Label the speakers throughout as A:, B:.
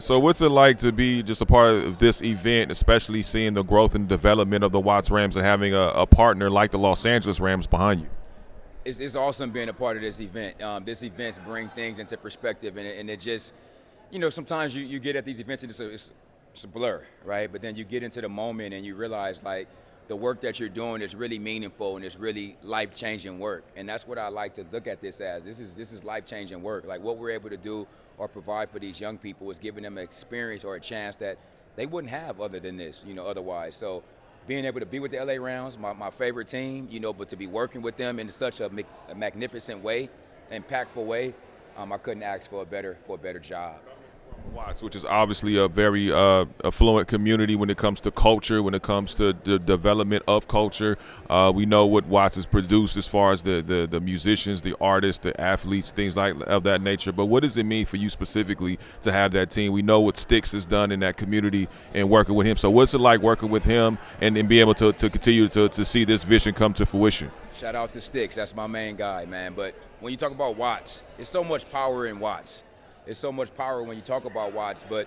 A: So what's it like to be just a part of this event, especially seeing the growth and development of the Watts Rams and having a partner like the Los Angeles Rams behind you?
B: It's awesome being a part of this event. This events bring things into perspective, and it just, sometimes you get at these events and it's a blur, right? But then you get into the moment and you realize like the work that you're doing is really meaningful and it's really life-changing work. And that's what I like to look at this as. This is life-changing work. Like what we're able to do or provide for these young people is giving them an experience or a chance that they wouldn't have other than this, otherwise. So being able to be with the LA Rams, my favorite team, but to be working with them in such a magnificent way, impactful way, I couldn't ask for a better job.
A: Watts, which is obviously a very affluent community when it comes to culture, when it comes to the development of culture. We know what Watts has produced as far as the musicians, the artists, the athletes, things like of that nature. But what does it mean for you specifically to have that team? We know what STIX has done in that community and working with him. So what's it like working with him and be able to continue to see this vision come to fruition?
B: Shout out to STIX, that's my main guy, man. But when you talk about Watts, there's so much power in Watts. There's so much power when you talk about Watts, but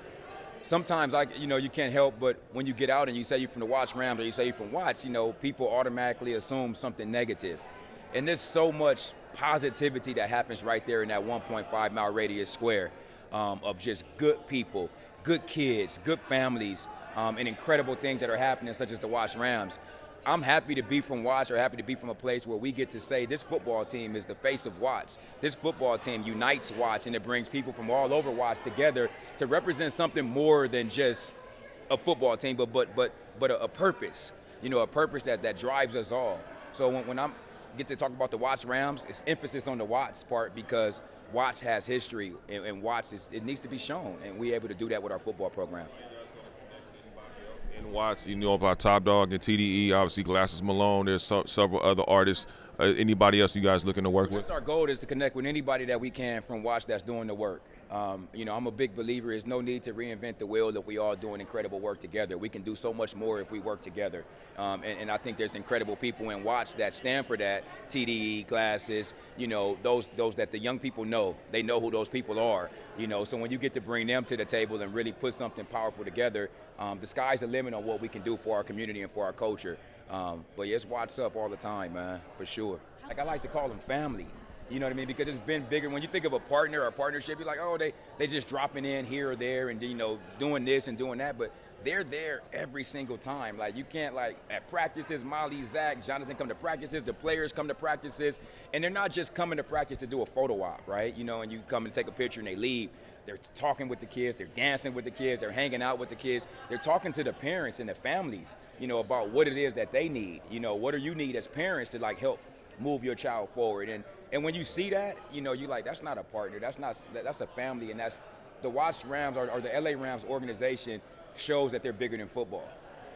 B: sometimes, you can't help but when you get out and you say you're from the Watts Rams or you say you're from Watts, people automatically assume something negative. And there's so much positivity that happens right there in that 1.5 mile radius square of just good people, good kids, good families, and incredible things that are happening, such as the Watts Rams. I'm happy to be from Watts, or happy to be from a place where we get to say this football team is the face of Watts. This football team unites Watts, and it brings people from all over Watts together to represent something more than just a football team, but a purpose. A purpose that drives us all. So when I get to talk about the Watts Rams, it's emphasis on the Watts part because Watts has history, and Watts it needs to be shown, and we're able to do that with our football program.
A: In Watts, about Top Dog and T.D.E, obviously Glasses Malone. There's several other artists. Anybody else you guys looking to work with?
B: Our goal is to connect with anybody that we can from Watts that's doing the work. I'm a big believer. There's no need to reinvent the wheel if we all doing incredible work together. We can do so much more if we work together. And I think there's incredible people in Watts that stand for that. T.D.E, Glasses, those that the young people know. They know who those people are. So when you get to bring them to the table and really put something powerful together, the sky's the limit on what we can do for our community and for our culture. But yeah, it's Watts up all the time, man, for sure. Like I like to call them family. You know what I mean? Because it's been bigger. When you think of a partner or a partnership, you're like, oh, they just dropping in here or there and, doing this and doing that. But they're there every single time. Like, you can't, at practices, Molly, Zach, Jonathan come to practices, the players come to practices. And they're not just coming to practice to do a photo op, right? And you come and take a picture and they leave. They're talking with the kids. They're dancing with the kids. They're hanging out with the kids. They're talking to the parents and the families, about what it is that they need. What do you need as parents to, help move your child forward? And when you see that, you're like, that's not a partner. That's a family. And that's the Watts Rams or the LA Rams organization shows that they're bigger than football.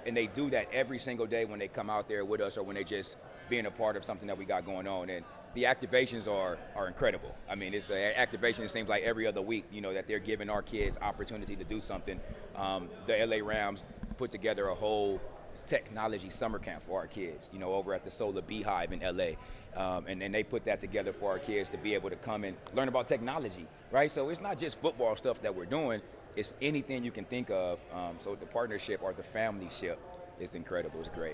B: And they do that every single day when they come out there with us or when they just being a part of something that we got going on. And the activations are incredible. I mean, it's an activation, it seems like every other week, that they're giving our kids opportunity to do something. The LA Rams put together a whole technology summer camp for our kids, over at the Solar Beehive in LA. And they put that together for our kids to be able to come and learn about technology, right? So it's not just football stuff that we're doing, it's anything you can think of. So the partnership or the family ship is incredible, it's great.